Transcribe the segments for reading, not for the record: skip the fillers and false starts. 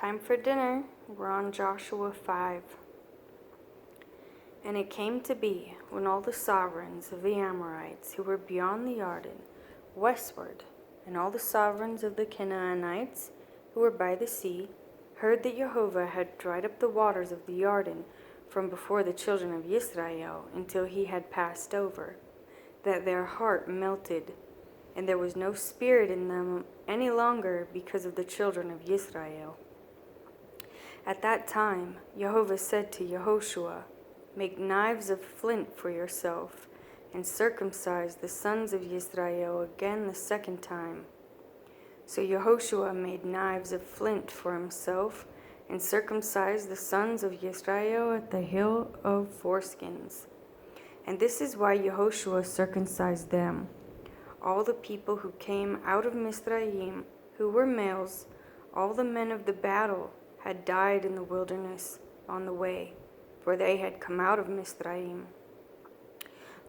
Time for dinner. We're on Joshua 5. And it came to be, when all the sovereigns of the Amorites who were beyond the Jordan, westward, and all the sovereigns of the Canaanites who were by the sea, heard that Jehovah had dried up the waters of the Jordan from before the children of Israel until he had passed over, that their heart melted, and there was no spirit in them any longer because of the children of Israel. At that time Jehovah said to Yehoshua, "Make knives of flint for yourself, and circumcise the sons of Israel again the second time." So Yehoshua made knives of flint for himself, and circumcised the sons of Israel at the hill of foreskins. And this is why Yehoshua circumcised them. All the people who came out of Mizraim, who were males, all the men of the battle, had died in the wilderness on the way, for they had come out of Mizraim.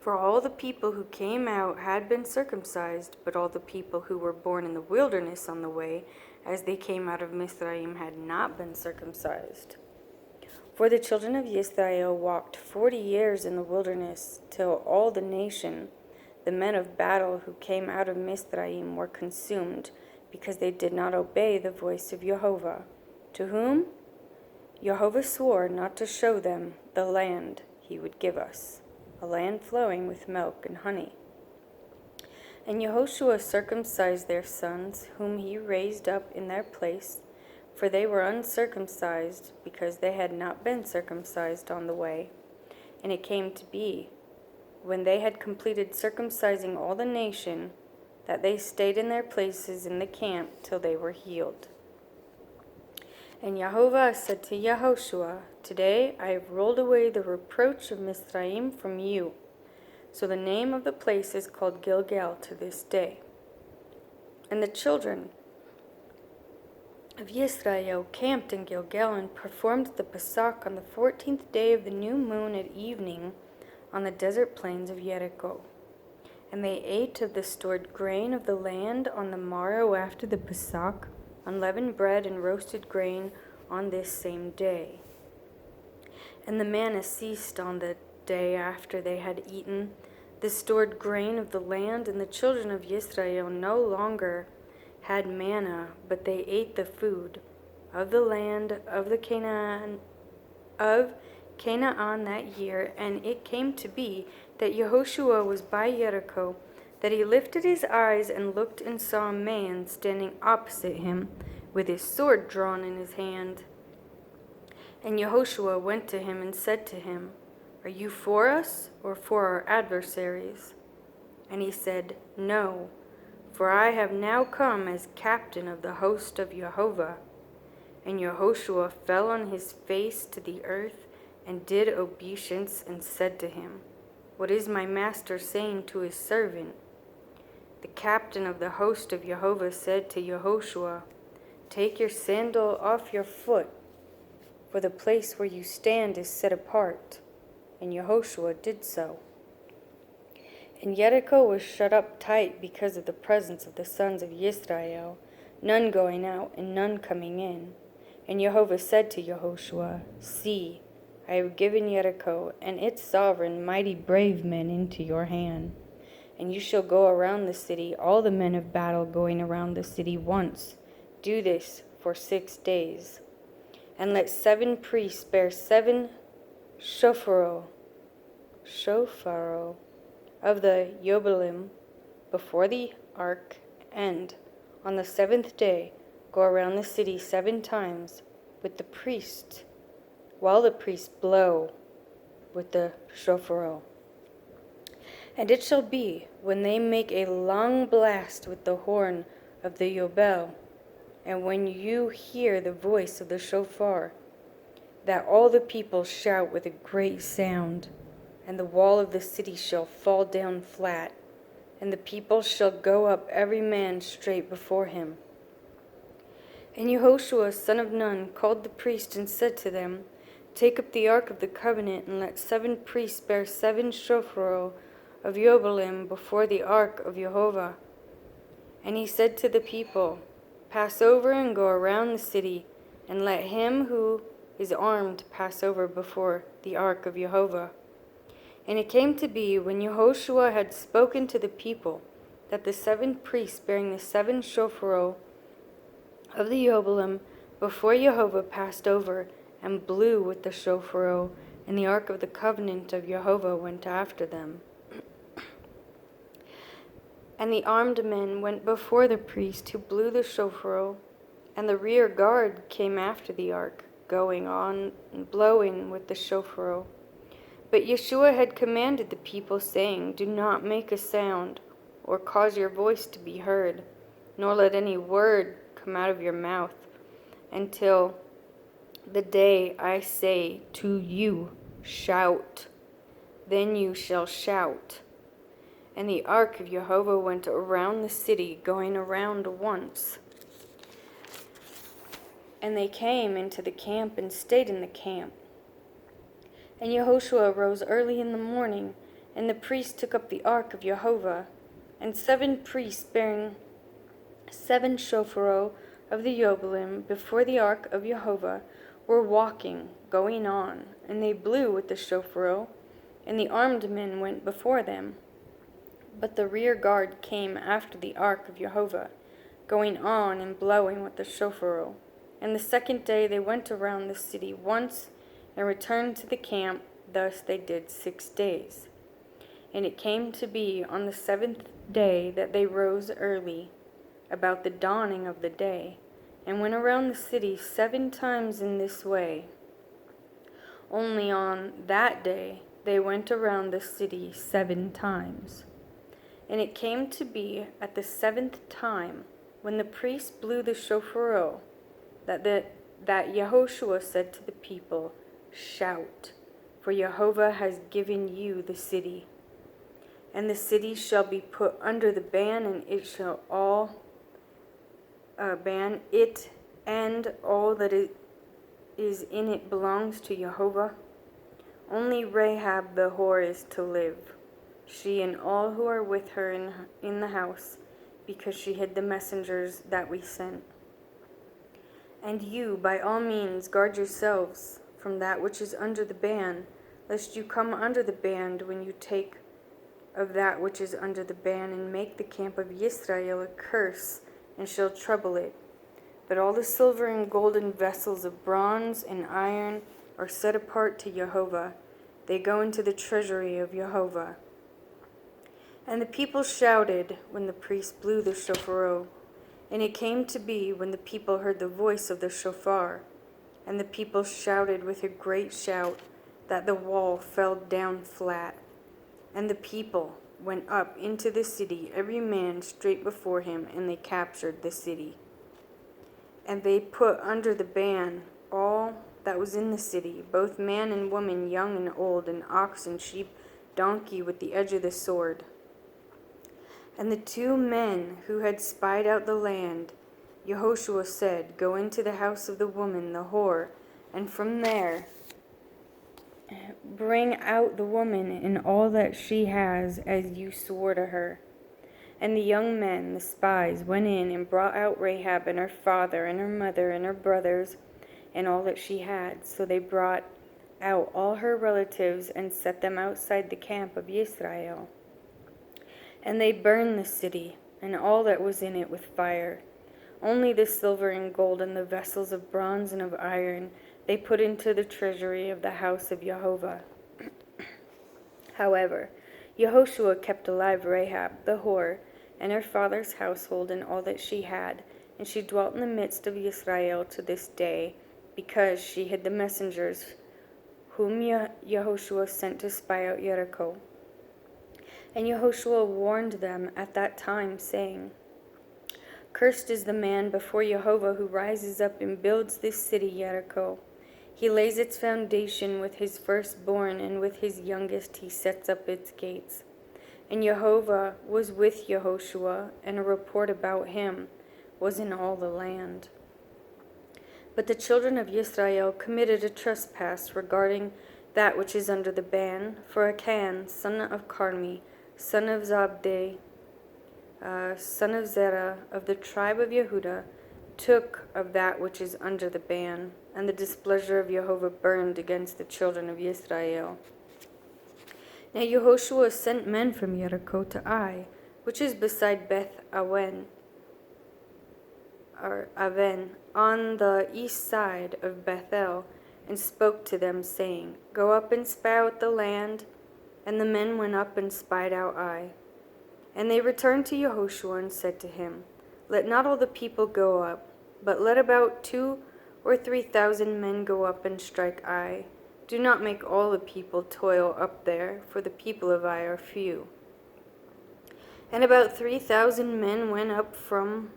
For all the people who came out had been circumcised, but all the people who were born in the wilderness on the way, as they came out of Mizraim, had not been circumcised. For the children of Israel walked 40 years in the wilderness, till all the nation, the men of battle who came out of Mizraim, were consumed, because they did not obey the voice of Jehovah, to whom Jehovah swore not to show them the land he would give us, a land flowing with milk and honey. And Yehoshua circumcised their sons, whom he raised up in their place, for they were uncircumcised, because they had not been circumcised on the way. And it came to be, when they had completed circumcising all the nation, that they stayed in their places in the camp till they were healed. And Jehovah said to Yehoshua, "Today I have rolled away the reproach of Mizraim from you." So the name of the place is called Gilgal to this day. And the children of Israel camped in Gilgal and performed the Pesach on the 14th day of the new moon at evening on the desert plains of Jericho. And they ate of the stored grain of the land on the morrow after the Pesach, unleavened bread and roasted grain on this same day. And the manna ceased on the day after they had eaten the stored grain of the land, and the children of Israel no longer had manna, but they ate the food of the land of Canaan that year. And it came to be that Yehoshua was by Jericho, that he lifted his eyes and looked and saw a man standing opposite him, with his sword drawn in his hand. And Yehoshua went to him and said to him, "Are you for us or for our adversaries?" And he said, "No, for I have now come as captain of the host of Jehovah." And Yehoshua fell on his face to the earth and did obeisance and said to him, "What is my master saying to his servant?" The captain of the host of Jehovah said to Yehoshua, "Take your sandal off your foot, for the place where you stand is set apart." And Yehoshua did so. And Jericho was shut up tight because of the presence of the sons of Israel, none going out and none coming in. And Jehovah said to Yehoshua, "See, I have given Jericho and its sovereign mighty brave men into your hand. And you shall go around the city, all the men of battle going around the city once. Do this for 6 days. And let 7 priests bear 7 shofaro of the Yobelim before the ark, and on the 7th day go around the city 7 times with the priest, while the priests blow with the shofaro. And it shall be, when they make a long blast with the horn of the Yobel, and when you hear the voice of the shofar, that all the people shout with a great sound, and the wall of the city shall fall down flat, and the people shall go up every man straight before him." And Yehoshua son of Nun called the priests and said to them, "Take up the ark of the covenant, and let 7 priests bear 7 shofaro of Yobelim before the ark of Jehovah." And he said to the people, "Pass over and go around the city, and let him who is armed pass over before the ark of Jehovah. And it came to be, when Yehoshua had spoken to the people, that the 7 priests bearing the 7 shofaro of the Yobelim before Jehovah passed over, and blew with the shofaro, and the ark of the covenant of Jehovah went after them. And the armed men went before the priest who blew the shofaro, and the rear guard came after the ark, going on and blowing with the shofaro. But Yeshua had commanded the people, saying, Do not make a sound, or cause your voice to be heard, nor let any word come out of your mouth, until the day I say to you, Shout. Then you shall shout. And the ark of Jehovah went around the city, going around once. And they came into the camp and stayed in the camp. And Yehoshua rose early in the morning, and the priests took up the ark of Jehovah, and 7 priests bearing 7 shofaro of the Yobelim before the ark of Jehovah were walking, going on, and they blew with the shofaro, and the armed men went before them. But the rear guard came after the ark of Jehovah, going on and blowing with the shofaro. And the 2nd day they went around the city once, and returned to the camp. Thus they did 6 days. And it came to be on the 7th day that they rose early, about the dawning of the day, and went around the city 7 times in this way. Only on that day they went around the city 7 times. And it came to be at the 7th time, when the priest blew the shofaro, that Yehoshua said to the people, Shout, for Jehovah has given you the city. And the city shall be put under the ban, and it shall all ban it, and all that is in it belongs to Jehovah. Only Rahab the whore is to live, she and all who are with her in the house, because she hid the messengers that we sent. And you, by all means, guard yourselves from that which is under the ban, lest you come under the ban when you take of that which is under the ban, and make the camp of Israel a curse, and shall trouble it. But all the silver and golden vessels of bronze and iron are set apart to Jehovah. They go into the treasury of Jehovah. And the people shouted when the priest blew the shofaro. And it came to be, when the people heard the voice of the shofar, and the people shouted with a great shout, that the wall fell down flat. And the people went up into the city, every man straight before him, and they captured the city. And they put under the ban all that was in the city, both man and woman, young and old, and ox and sheep, donkey, with the edge of the sword. And the 2 men who had spied out the land, Yehoshua said, Go into the house of the woman, the whore, and from there bring out the woman and all that she has, as you swore to her. And the young men, the spies, went in and brought out Rahab and her father and her mother and her brothers and all that she had. So they brought out all her relatives and set them outside the camp of Israel. And they burned the city and all that was in it with fire. Only the silver and gold and the vessels of bronze and of iron they put into the treasury of the house of Jehovah. However, Yehoshua kept alive Rahab the whore, and her father's household, and all that she had, and she dwelt in the midst of Israel to this day, because she hid the messengers whom Yehoshua sent to spy out Jericho. And Yehoshua warned them at that time, saying, Cursed is the man before Jehovah who rises up and builds this city Jericho. He lays its foundation with his firstborn, and with his youngest he sets up its gates. And Jehovah was with Yehoshua, and a report about him was in all the land. But the children of Israel committed a trespass regarding that which is under the ban, for Achan, son of Carmi, son of Zabdi, son of Zerah, of the tribe of Yehudah, took of that which is under the ban, and the displeasure of Jehovah burned against the children of Israel. Now Yehoshua sent men from Jericho to Ai, which is beside Beth Aven, on the east side of Bethel, and spoke to them, saying, Go up and spy out the land. And the men went up and spied out Ai. And they returned to Yehoshua and said to him, Let not all the people go up, but let about 2,000 or 3,000 men go up and strike Ai. Do not make all the people toil up there, for the people of Ai are few. And about 3,000 men went up from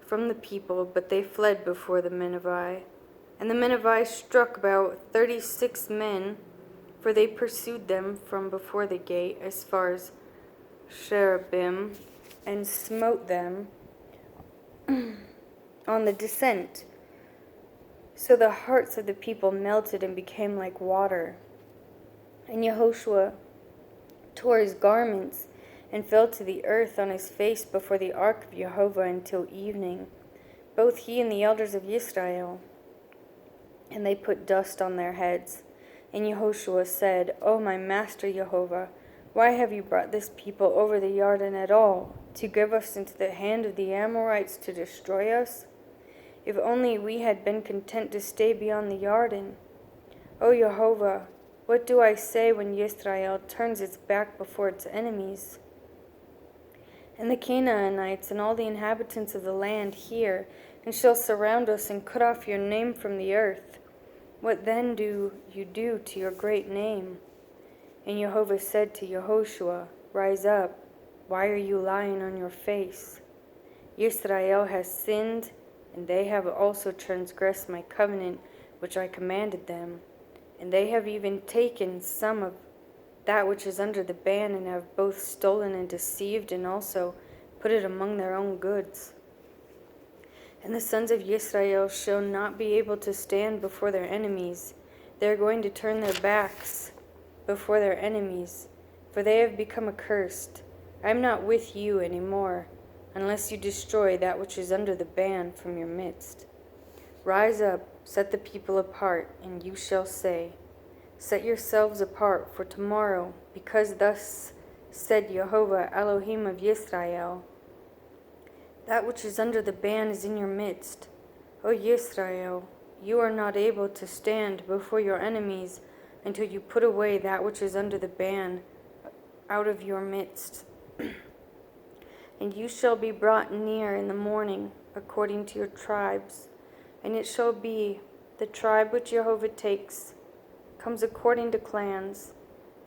the people, but they fled before the men of Ai. And the men of Ai struck about 36 men, for they pursued them from before the gate as far as Cherubim, and smote them on the descent. So the hearts of the people melted and became like water. And Yehoshua tore his garments and fell to the earth on his face before the ark of Jehovah until evening, both he and the elders of Israel. And they put dust on their heads. And Yehoshua said, O my master Jehovah, why have you brought this people over the Jordan at all, to give us into the hand of the Amorites to destroy us? If only we had been content to stay beyond the Jordan. O Jehovah, what do I say when Israel turns its back before its enemies? And the Canaanites and all the inhabitants of the land hear, and shall surround us and cut off your name from the earth. What then do you do to your great name? And Jehovah said to Yehoshua, Rise up, why are you lying on your face? Israel has sinned, and they have also transgressed my covenant which I commanded them. And they have even taken some of that which is under the ban, and have both stolen and deceived, and also put it among their own goods. And the sons of Israel shall not be able to stand before their enemies. They are going to turn their backs before their enemies, for they have become accursed. I am not with you any more, unless you destroy that which is under the ban from your midst. Rise up, set the people apart, and you shall say, Set yourselves apart for tomorrow, because thus said Jehovah Elohim of Israel, that which is under the ban is in your midst. O Israel, you are not able to stand before your enemies until you put away that which is under the ban out of your midst. And you shall be brought near in the morning according to your tribes. And it shall be, the tribe which Jehovah takes comes according to clans,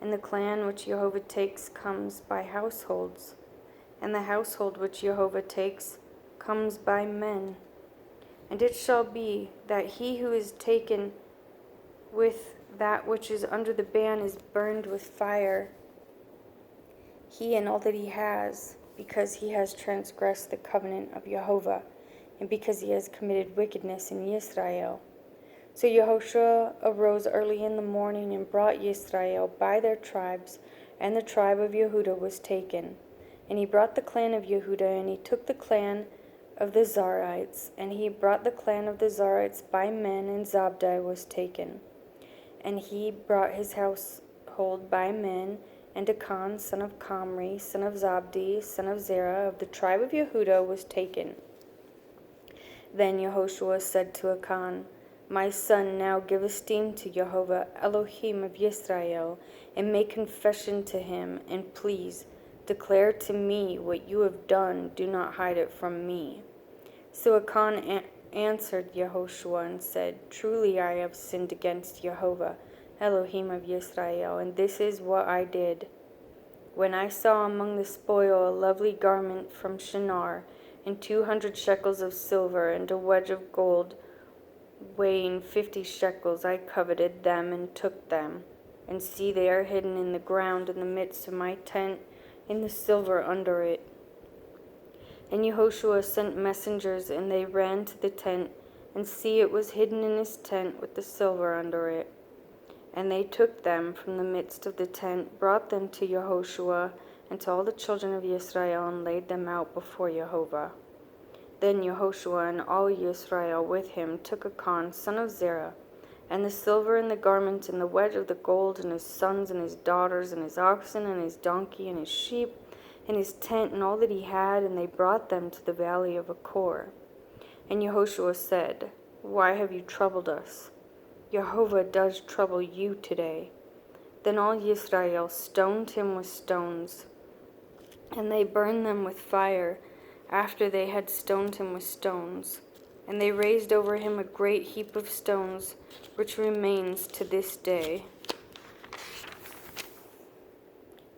and the clan which Jehovah takes comes by households, and the household which Jehovah takes comes by men. And it shall be that he who is taken with that which is under the ban is burned with fire, he and all that he has, because he has transgressed the covenant of Jehovah, and because he has committed wickedness in Israel. So Yehoshua arose early in the morning and brought Israel by their tribes, and the tribe of Yehudah was taken. And he brought the clan of Yehudah, and he took the clan of the Zarites, and he brought the clan of the Zarites by men, and Zabdi was taken. And he brought his household by men, and Achan, son of Comri, son of Zabdi, son of Zerah, of the tribe of Yehudah, was taken. Then Yehoshua said to Achan, My son, now give esteem to Jehovah Elohim of Israel, and make confession to him, and please declare to me what you have done. Do not hide it from me. So Achan answered Yehoshua and said, Truly I have sinned against Jehovah Elohim of Israel, and this is what I did. When I saw among the spoil a lovely garment from Shinar, and 200 shekels of silver, and a wedge of gold weighing 50 shekels, I coveted them and took them. And see, they are hidden in the ground in the midst of my tent, in the silver under it. And Yehoshua sent messengers, and they ran to the tent, and see, it was hidden in his tent with the silver under it. And they took them from the midst of the tent, brought them to Yehoshua and to all the children of Israel, and laid them out before Jehovah. Then Yehoshua and all Israel with him took Achan son of Zerah, and the silver and the garment and the wedge of the gold, and his sons and his daughters, and his oxen and his donkey and his sheep, and his tent and all that he had, and they brought them to the valley of Achor. And Yehoshua said, Why have you troubled us? Jehovah does trouble you today. Then all Israel stoned him with stones, and they burned them with fire after they had stoned him with stones. And they raised over him a great heap of stones, which remains to this day.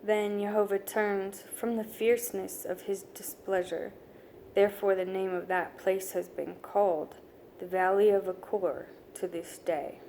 Then Jehovah turned from the fierceness of his displeasure. Therefore the name of that place has been called the Valley of Achor to this day.